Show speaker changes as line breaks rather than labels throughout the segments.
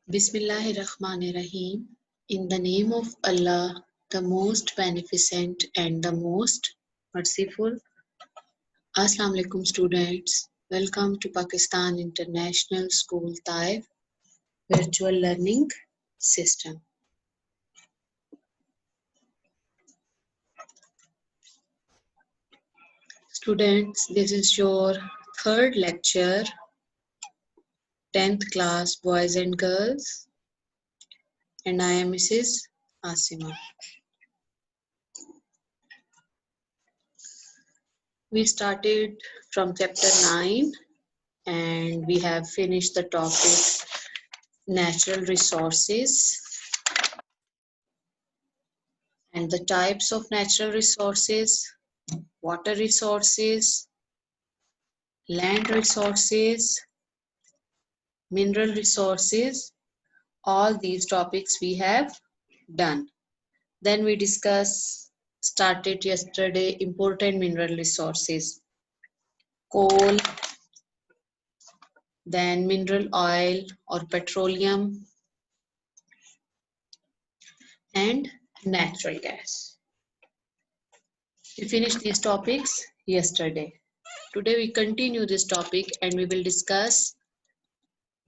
Bismillahirrahmanirrahim. In the name of Allah, the most beneficent and the most merciful. Assalamu alaikum students. Welcome to Pakistan International School Taif Virtual Learning System. Students, this is your third lecture, 10th class boys and girls, and I am Mrs. Asima. We started from chapter 9 and we have finished the topic natural resources and the types of natural resources, water resources, land resources, mineral resources. All these topics we have done. Then we started yesterday important mineral resources, coal, then mineral oil or petroleum, and natural gas. We finished these topics yesterday. Today we continue this topic and we will discuss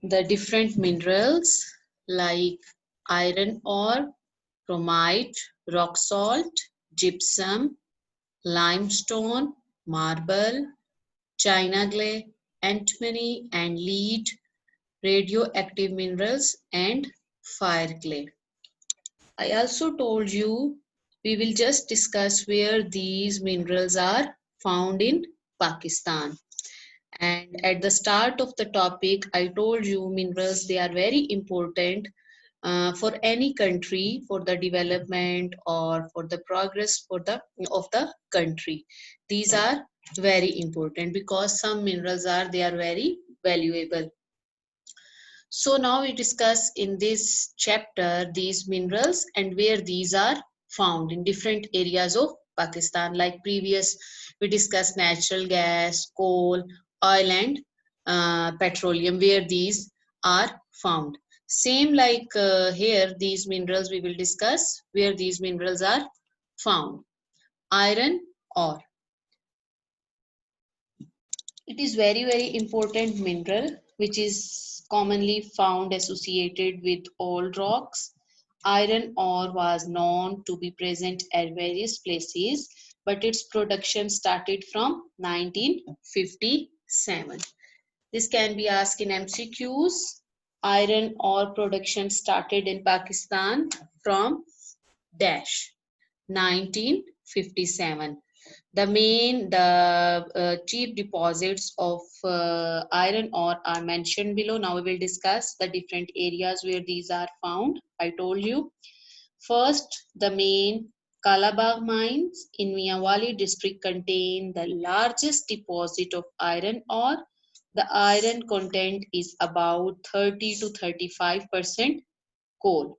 the different minerals like iron ore, chromite, rock salt, gypsum, limestone, marble, china clay, antimony and lead, radioactive minerals and fire clay. I also told you we will just discuss where these minerals are found in Pakistan. And at the start of the topic, I told you minerals, they are very important for any country, for the development or for the progress of the country. These are very important because some minerals they are very valuable. So now we discuss in this chapter these minerals and where these are found in different areas of Pakistan. Like previous, we discussed natural gas, coal, oil and petroleum, where these are found. Same like here, these minerals we will discuss where these minerals are found. Iron ore. It is very important mineral which is commonly found associated with old rocks. Iron ore was known to be present at various places, but its production started from 1957. This can be asked in MCQs. Iron ore production started in Pakistan from dash 1957. The chief deposits of iron ore are mentioned below. Now we will discuss the different areas where these are found. I told you. First, the main Kalabagh mines in Mianwali district contain the largest deposit of iron ore. The iron content is about 30 to 35% coal.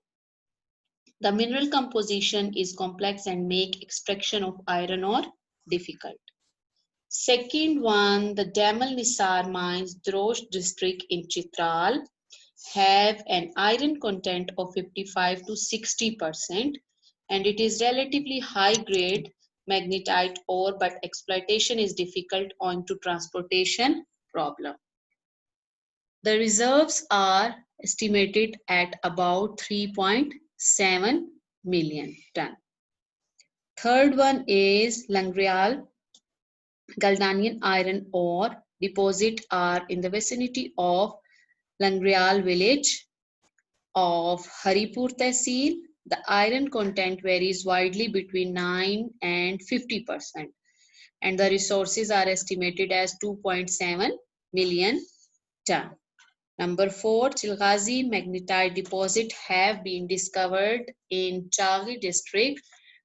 The mineral composition is complex and make extraction of iron ore difficult. Second one, the Damal Nisar mines, Drosh district in Chitral, have an iron content of 55 to 60%, and it is relatively high grade magnetite ore, but exploitation is difficult owing to transportation problem. The reserves are estimated at about 3.7 million ton. Third one is Langreal Galdanian iron ore deposit are in the vicinity of Langreal village of Haripur Tehsil. The iron content varies widely between 9 and 50%, and the resources are estimated as 2.7 million ton. Number 4, Chilghazi magnetite deposit have been discovered in Chaghi district.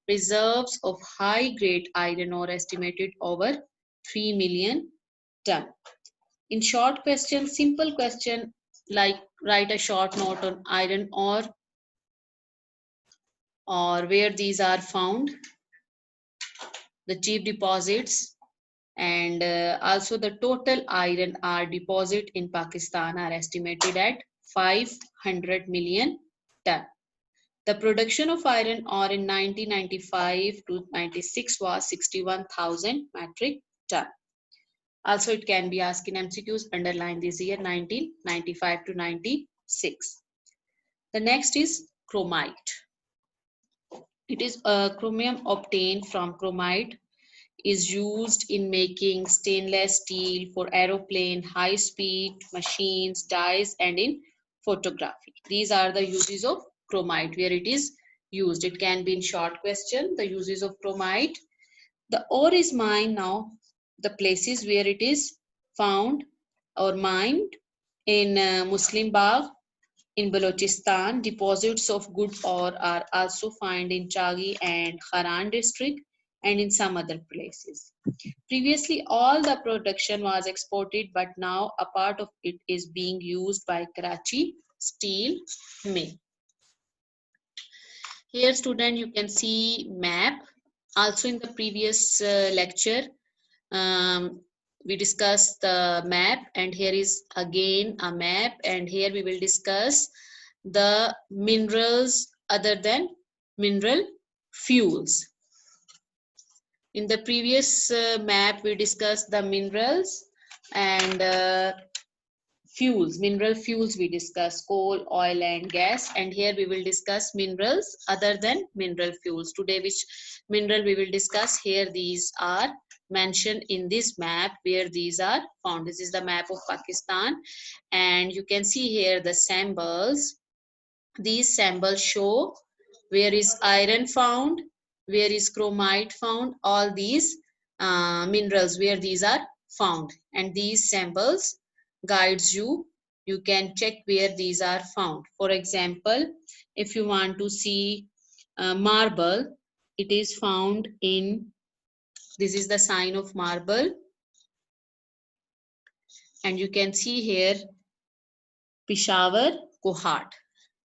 Reserves of high-grade iron ore estimated over 3 million ton. In short question, simple question like write a short note on iron ore or where these are found, the chief deposits, and also the total iron ore deposit in Pakistan are estimated at 500 million ton. The production of iron ore in 1995 to 96 was 61,000 metric ton. Also, it can be asked in MCQs. Underline this year 1995 to 96. The next is chromite. It is chromium obtained from chromite is used in making stainless steel for aeroplane, high-speed machines, dyes, and in photography. These are the uses of chromite, where it is used. It can be in short question, the uses of chromite. The ore is mined now, the places where it is found or mined in Muslim Bagh, in Balochistan. Deposits of good ore are also found in Chagi and Haran district and in some other places. Previously, all the production was exported, but now a part of it is being used by Karachi Steel Mill. Here, student, you can see map. Also, in the previous lecture, we discussed the map, and here is again a map, and here we will discuss the minerals other than mineral fuels. In the previous map, we discussed the minerals and fuels. Mineral fuels we discussed, coal, oil, and gas. And here we will discuss minerals other than mineral fuels. Today, which mineral we will discuss? Here, these are mentioned in this map where these are found. This is the map of Pakistan. And you can see here the symbols. These symbols show where is iron found, where is chromite found, all these minerals where these are found, and these symbols guides you. You can check where these are found. For example, if you want to see marble, it is found in, this is the sign of marble, and you can see here Peshawar, Kohat.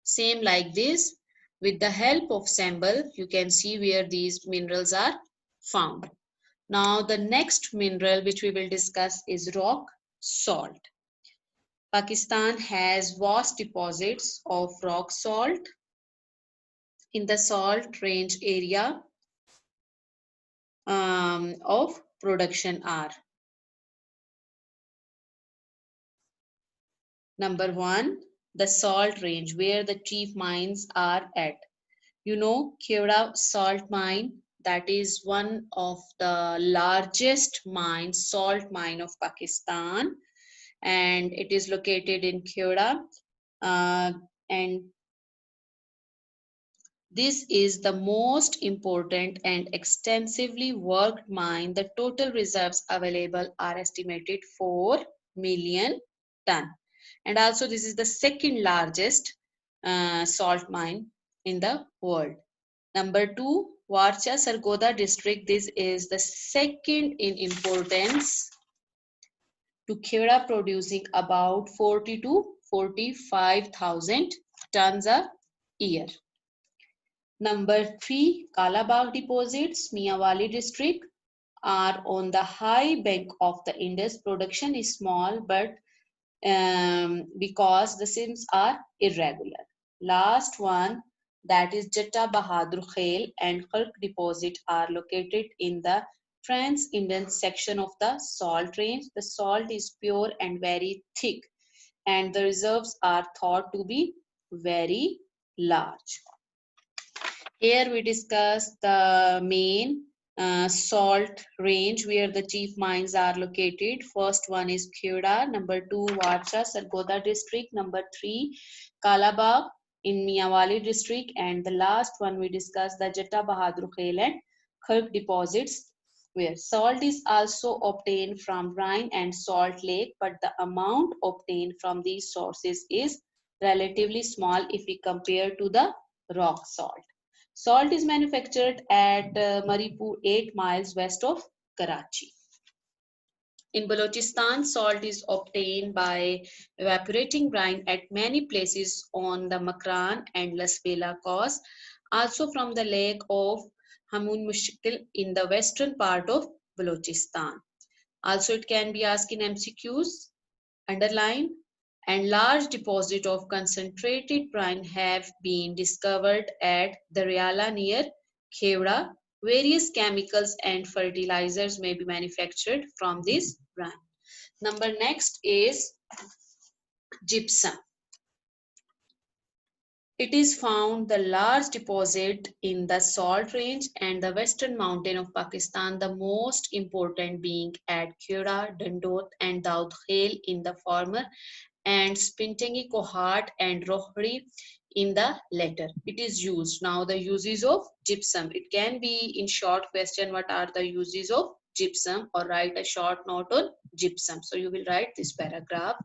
Same like this, with the help of symbol, you can see where these minerals are found. Now, the next mineral which we will discuss is rock salt. Pakistan has vast deposits of rock salt in the salt range area of production are. Number one, the salt range where the chief mines are at. You know, Kheoda salt mine, that is one of the largest mines, salt mine of Pakistan, and it is located in Kheoda. And this is the most important and extensively worked mine. The total reserves available are estimated 4 million ton. And also this is the second largest salt mine in the world. Number two, Warcha Sargodha district. This is the second in importance to Kheoda, producing about 40 to 45,000 tons a year. Number three, Kalabagh deposits, Mianwali district, are on the high bank of the Indus. Production is small, but because the seams are irregular. Last one, that is Jatta Bahadur Khel and Khalk deposit, are located in the Trans-Indian section of the salt range. The salt is pure and very thick, and the reserves are thought to be very large. Here we discuss the main salt range where the chief mines are located. First one is Kheoda, number two Warcha, Sargodha district, number three Kalabagh in Mianwali district, and the last one we discuss the Jatta Bahadur Khel and Khalk deposits, where salt is also obtained from brine and salt lake, but the amount obtained from these sources is relatively small if we compare to the rock salt. Salt is manufactured at Maripur, 8 miles west of Karachi. In Balochistan, salt is obtained by evaporating brine at many places on the Makran and Lasbela coast, also from the lake of Hamun Mushkil in the western part of Balochistan. Also, it can be asked in MCQs. Underline and large deposit of concentrated brine have been discovered at Daryala near Khewra. Various chemicals and fertilizers may be manufactured from this brine. Number next is gypsum. It is found the large deposit in the Salt Range and the Western Mountain of Pakistan, the most important being at Khewra, Dandot and Daud Khel in the former and Spintangi Kohat and Rohri in the latter. It is used. Now the uses of gypsum. It can be in short question what are the uses of gypsum or write a short note on gypsum. So you will write this paragraph.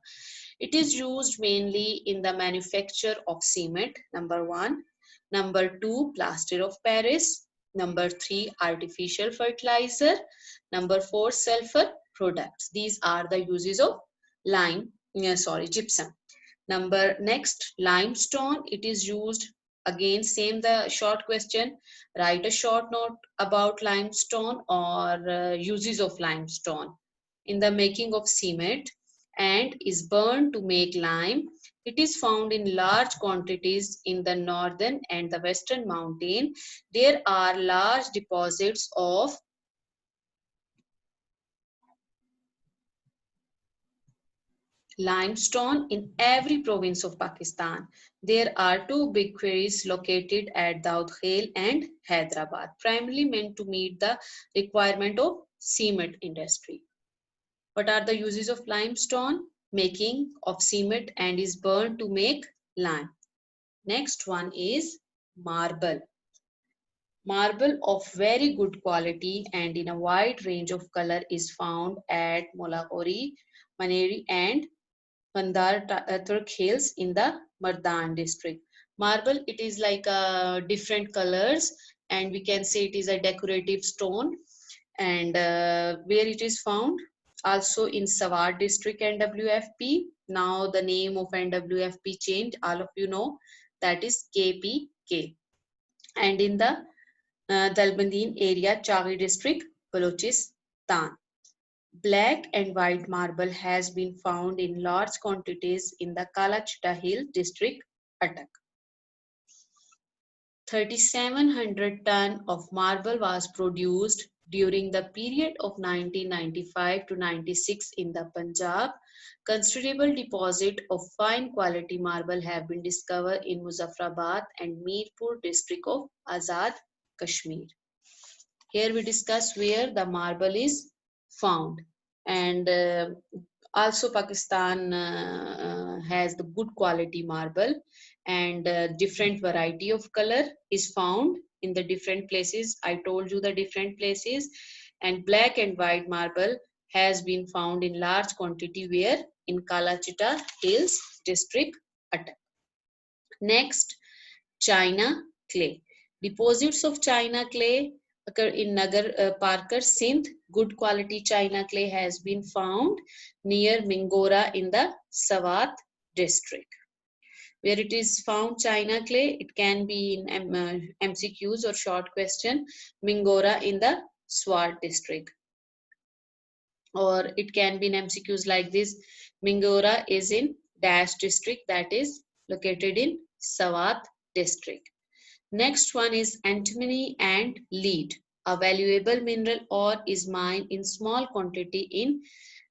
It is used mainly in the manufacture of cement, number one. Number two, plaster of Paris. Number three, artificial fertilizer. Number four, sulfur products. These are the uses of gypsum. Number next, limestone. It is used again, same the short question. Write a short note about limestone or uses of limestone in the making of cement and is burned to make lime. It is found in large quantities in the northern and the western mountain. There are large deposits of limestone in every province of Pakistan. There are two big quarries located at Daud Khel and Hyderabad, primarily meant to meet the requirement of cement industry. What are the uses of limestone? Making of cement and is burned to make lime. Next one is marble. Marble of very good quality and in a wide range of color is found at Molakori, Maneri and Pandar Turk Hills in the Mardan district. Marble, it is like different colors and we can say it is a decorative stone and where it is found also in Sawat district NWFP. Now the name of NWFP changed, all of you know, that is KPK. And in the Dalbandin area, Chaghi district, Balochistan. Black and white marble has been found in large quantities in the Kalachita Hill district, Attak. 3,700 ton of marble was produced during the period of 1995 to 96 in the Punjab. Considerable deposit of fine quality marble have been discovered in Muzaffarabad and Mirpur district of Azad, Kashmir. Here we discuss where the marble is found and also Pakistan has the good quality marble and different variety of color is found in the different places. I told you the different places and black and white marble has been found in large quantity where in Kalachita Hills district, Attak. Next, China clay. Deposits of China clay occur in Nagar Parker, Sindh. Good quality China clay has been found near Mingora in the Sawat district. Where it is found China clay, it can be in MCQs or short question. Mingora in the Swat district. Or it can be in MCQs like this. Mingora is in Dash district, that is located in Sawat district. Next one is antimony and lead. A valuable mineral ore is mined in small quantity in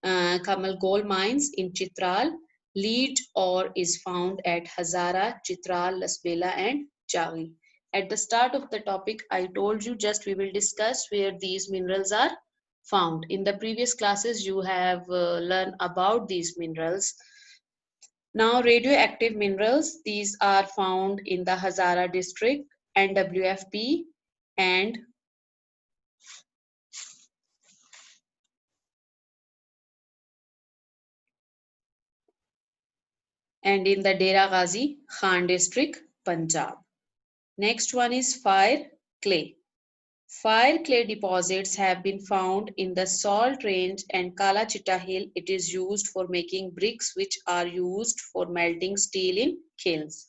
Kamal gold mines in Chitral. Lead ore is found at Hazara, Chitral, Lasbela and Chaghi. At the start of the topic, I told you just we will discuss where these minerals are found. In the previous classes, you have learned about these minerals. Now, radioactive minerals, these are found in the Hazara district, NWFP, and in the Dera Ghazi Khan district, Punjab. Next one is fire clay. Fire clay deposits have been found in the Salt Range and Kalachita Hill. It is used for making bricks which are used for melting steel in kilns.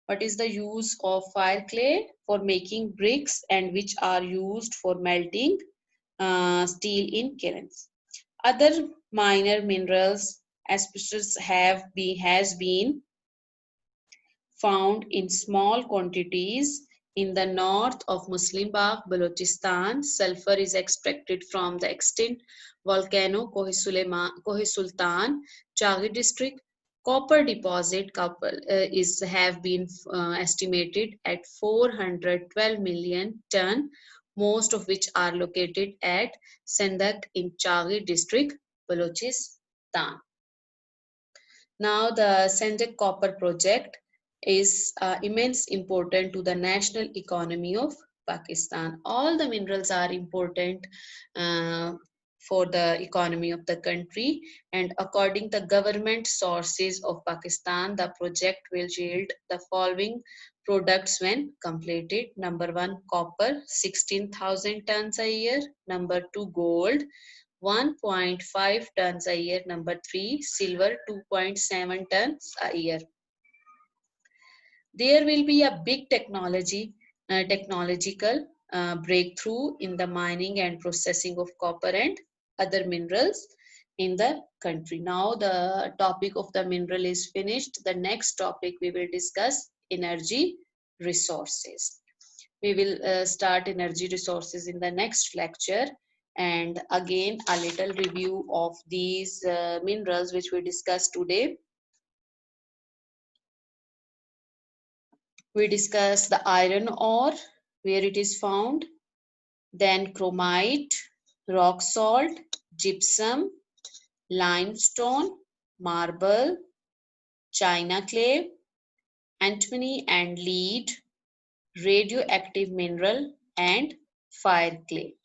What is the use of fire clay? For making bricks and which are used for melting steel in kilns. Other minor minerals Asbestos has been found in small quantities in the north of Muslim Bagh, Balochistan. Sulfur is extracted from the extinct volcano Koh Sultan, Chagi district. Copper deposit have been estimated at 412 million ton, most of which are located at Sendak in Chagi district, Balochistan. Now, the Sendak Copper project is immense important to the national economy of Pakistan. All the minerals are important uh, for the economy of the country, and according to government sources of Pakistan, the project will yield the following products when completed. Number one, copper, 16,000 tons a year. Number two, gold, 1.5 tons a year. Number three, silver, 2.7 tons a year. There will be a big technological breakthrough in the mining and processing of copper and other minerals in the country. Now the topic of the mineral is finished. The next topic we will discuss energy resources. We will start energy resources in the next lecture, and again a little review of these minerals which we discussed today. We discussed the iron ore, where it is found, then chromite, rock salt, gypsum, limestone, marble, china clay, antimony and lead, radioactive mineral, and fire clay.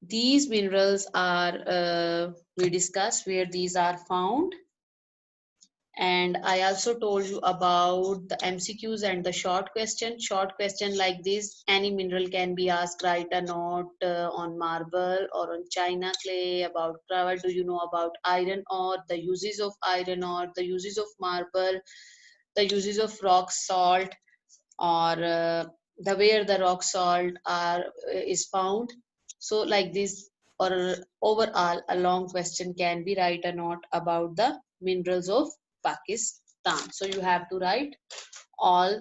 These minerals are, we discussed where these are found. And I also told you about the MCQs and the short question. Short question like this, any mineral can be asked, write a note on marble or on china clay about what do you know about iron ore, the uses of iron ore, the uses of marble, the uses of rock salt, or the where the rock salt are is found. So like this, or overall a long question can be write a note about the minerals of Pakistan. So you have to write all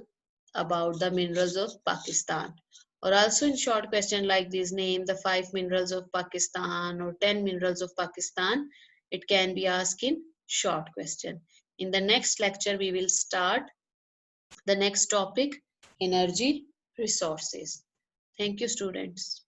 about the minerals of Pakistan. Or also in short question like this, name the 5 minerals of Pakistan or 10 minerals of Pakistan. It can be asked in short question. In the next lecture we will start the next topic, energy resources. Thank you, students.